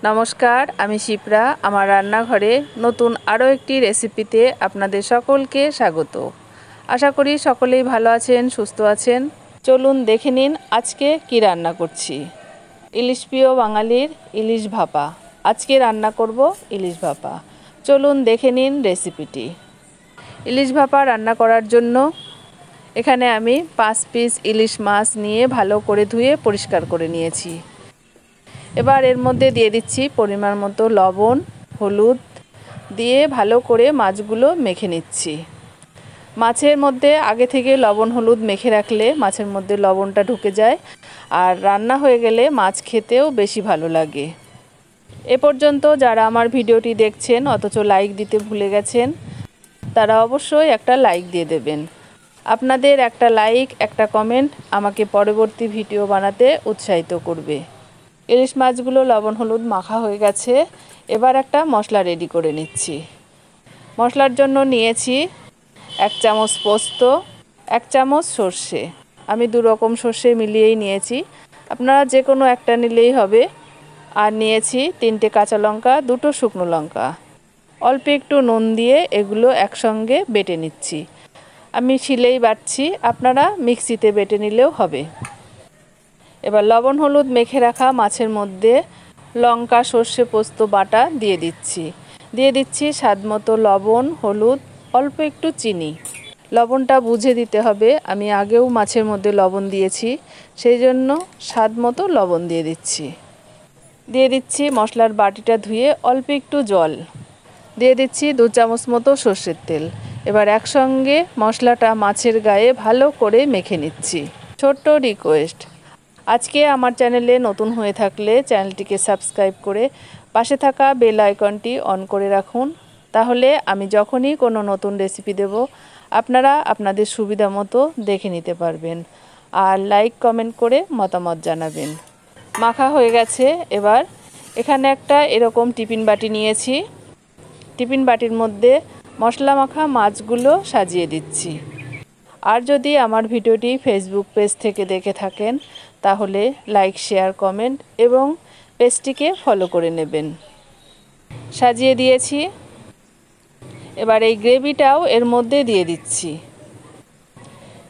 নমস্কার, আমি শিপ্রা। আমার রান্নাঘরে নতুন আরও একটি রেসিপিতে আপনাদের সকলকে স্বাগত। আশা করি সকলেই ভালো আছেন, সুস্থ আছেন। চলুন দেখে নিন আজকে কি রান্না করছি। ইলিশ প্রিয় বাঙালির ইলিশ ভাপা। আজকে রান্না করব ইলিশ ভাপা। চলুন দেখে নিন রেসিপিটি। ইলিশ ভাপা রান্না করার জন্য এখানে আমি 5 পিস ইলিশ মাছ নিয়ে ভালো করে ধুয়ে পরিষ্কার করে নিয়েছি। এবার এর মধ্যে দিয়ে দিচ্ছি পরিমাণ মতো লবণ, হলুদ দিয়ে ভালো করে মাছগুলো মেখে নিচ্ছি। মাছের মধ্যে আগে থেকে লবণ হলুদ মেখে রাখলে মাছের মধ্যে লবণটা ঢুকে যায়, আর রান্না হয়ে গেলে মাছ খেতেও বেশি ভালো লাগে। এ পর্যন্ত যারা আমার ভিডিওটি দেখছেন অথচ লাইক দিতে ভুলে গেছেন, তারা অবশ্যই একটা লাইক দিয়ে দেবেন। আপনাদের একটা লাইক, একটা কমেন্ট আমাকে পরবর্তী ভিডিও বানাতে উৎসাহিত করবে। ইলিশ মাছগুলো লবণ হলুদ মাখা হয়ে গেছে। এবার একটা মশলা রেডি করে নিচ্ছি। মশলার জন্য নিয়েছি 1 চামচ পোস্ত, 1 চামচ সর্ষে। আমি 2 রকম সর্ষে মিলিয়েই নিয়েছি, আপনারা যে কোনো একটা নিলেই হবে। আর নিয়েছি 3টে কাঁচা লঙ্কা, 2টো শুকনো লঙ্কা। অল্প একটু নুন দিয়ে এগুলো একসঙ্গে বেটে নিচ্ছি। আমি শিলেই বাটছি, আপনারা মিক্সিতে বেটে নিলেও হবে। এবার লবণ হলুদ মেখে রাখা মাছের মধ্যে লঙ্কা সর্ষে পোস্ত বাটা দিয়ে দিচ্ছি স্বাদ মতো লবণ, হলুদ, অল্প একটু চিনি। লবণটা বুঝে দিতে হবে, আমি আগেও মাছের মধ্যে লবণ দিয়েছি, সেই জন্য স্বাদ মতো লবণ দিয়ে দিচ্ছি মশলার বাটিটা ধুয়ে অল্প একটু জল দিয়ে দিচ্ছি, 2 চামচ মতো সর্ষের তেল। এবার একসঙ্গে মশলাটা মাছের গায়ে ভালো করে মেখে নিচ্ছি। ছোট্ট রিকোয়েস্ট, আজকে আমার চ্যানেলে নতুন হয়ে থাকলে চ্যানেলটিকে সাবস্ক্রাইব করে পাশে থাকা বেল আইকনটি অন করে রাখুন, তাহলে আমি যখনই কোনো নতুন রেসিপি দেব আপনারা আপনাদের সুবিধা মতো দেখে নিতে পারবেন। আর লাইক কমেন্ট করে মতামত জানাবেন। মাখা হয়ে গেছে। এবার এখানে একটা এরকম টিফিন বাটি নিয়েছি। টিফিন বাটির মধ্যে মশলা মাখা মাছগুলো সাজিয়ে দিচ্ছি। আর যদি আমার ভিডিওটি ফেসবুক পেজ থেকে দেখে থাকেন তাহলে লাইক, শেয়ার, কমেন্ট এবং পেজটিকে ফলো করে নেবেন। সাজিয়ে দিয়েছি। এবার এই গ্রেভিটাও এর মধ্যে দিয়ে দিচ্ছি।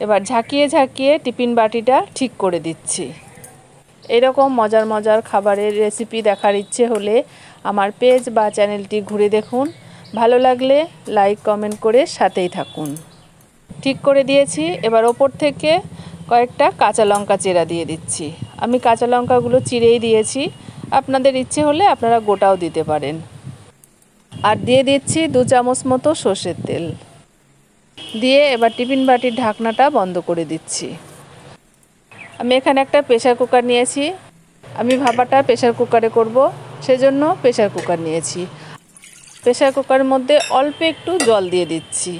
এবার ঝাঁকিয়ে ঝাঁকিয়ে টিফিন বাটিটা ঠিক করে দিচ্ছি। এরকম মজার মজার খাবারের রেসিপি দেখার ইচ্ছে হলে আমার পেজ বা চ্যানেলটি ঘুরে দেখুন। ভালো লাগলে লাইক কমেন্ট করে সাথেই থাকুন। ঠিক করে দিয়েছি। এবার ওপর থেকে কয়েকটা কাঁচা লঙ্কা চেরা দিয়ে দিচ্ছি। আমি কাঁচা লঙ্কাগুলো চিরেই দিয়েছি, আপনাদের ইচ্ছে হলে আপনারা গোটাও দিতে পারেন। আর দিয়ে দিচ্ছি 2 চামচ মতো সর্ষের তেল দিয়ে এবার টিফিন বাটির ঢাকনাটা বন্ধ করে দিচ্ছি। আমি এখানে একটা প্রেসার কুকার নিয়েছি। আমি ভাপাটা প্রেসার কুকারে করব, সেজন্য প্রেসার কুকার নিয়েছি। প্রেসার কুকারের মধ্যে অল্প একটু জল দিয়ে দিচ্ছি,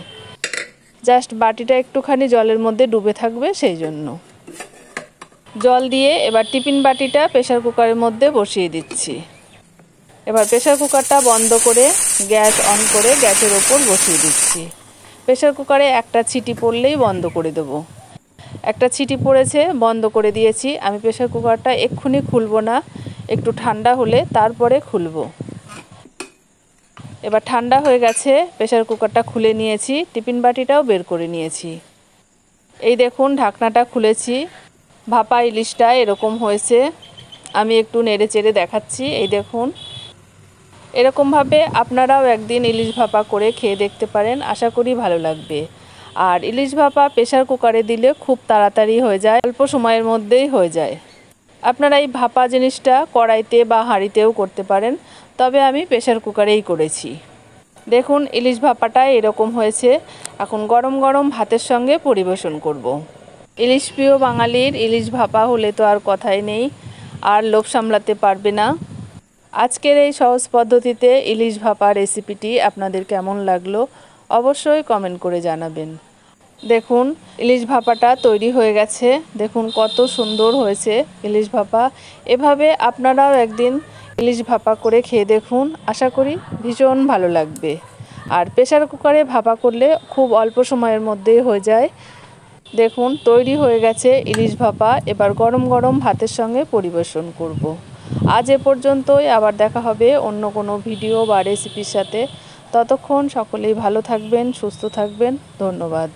জাস্ট বাটিটা একটুখানি জলের মধ্যে ডুবে থাকবে সেই জন্য। জল দিয়ে এবার টিফিন বাটিটা প্রেসার কুকারের মধ্যে বসিয়ে দিচ্ছি। এবার প্রেসার কুকারটা বন্ধ করে গ্যাস অন করে গ্যাসের ওপর বসিয়ে দিচ্ছি। প্রেসার কুকারে একটা সিটি পড়লেই বন্ধ করে দেব। একটা সিটি পড়েছে, বন্ধ করে দিয়েছি। আমি প্রেসার কুকারটা এক্ষুনি খুলবো না, একটু ঠান্ডা হলে তারপরে খুলব। এবার ঠান্ডা হয়ে গেছে, প্রেসার কুকারটা খুলে নিয়েছি, টিফিন বাটিটাও বের করে নিয়েছি। এই দেখুন ঢাকনাটা খুলেছি। ভাপা ইলিশটা এরকম হয়েছে। আমি একটু নেড়ে চেড়ে দেখাচ্ছি। এই দেখুন, এরকমভাবে আপনারাও একদিন ইলিশ ভাপা করে খেয়ে দেখতে পারেন, আশা করি ভালো লাগবে। আর ইলিশ ভাপা প্রেসার কুকারে দিলে খুব তাড়াতাড়ি হয়ে যায়, অল্প সময়ের মধ্যেই হয়ে যায়। আপনারা এই ভাপা জিনিসটা কড়াইতে বা হাঁড়িতেও করতে পারেন, তবে আমি প্রেসার কুকারেই করেছি। দেখুন ইলিশ ভাপাটা এরকম হয়েছে। এখন গরম গরম ভাতের সঙ্গে পরিবেশন করব। ইলিশ প্রিয় বাঙালির ইলিশ ভাপা হলে তো আর কথাই নেই, আর লোভ সামলাতে পারবে না। আজকের এই সহজ পদ্ধতিতে ইলিশ ভাপা রেসিপিটি আপনাদের কেমন লাগলো অবশ্যই কমেন্ট করে জানাবেন। দেখুন ইলিশ ভাপাটা তৈরি হয়ে গেছে। দেখুন কত সুন্দর হয়েছে ইলিশ ভাপা। এভাবে আপনারাও একদিন ইলিশ ভাপা করে খেয়ে দেখুন, আশা করি ভীষণ ভালো লাগবে। আর প্রেসার কুকারে ভাপা করলে খুব অল্প সময়ের মধ্যেই হয়ে যায়। দেখুন তৈরি হয়ে গেছে ইলিশ ভাপা। এবার গরম গরম ভাতের সঙ্গে পরিবেশন করব। আজ এ পর্যন্তই, আবার দেখা হবে অন্য কোনো ভিডিও বা রেসিপির সাথে। ততক্ষণ সকলেই ভালো থাকবেন, সুস্থ থাকবেন। ধন্যবাদ।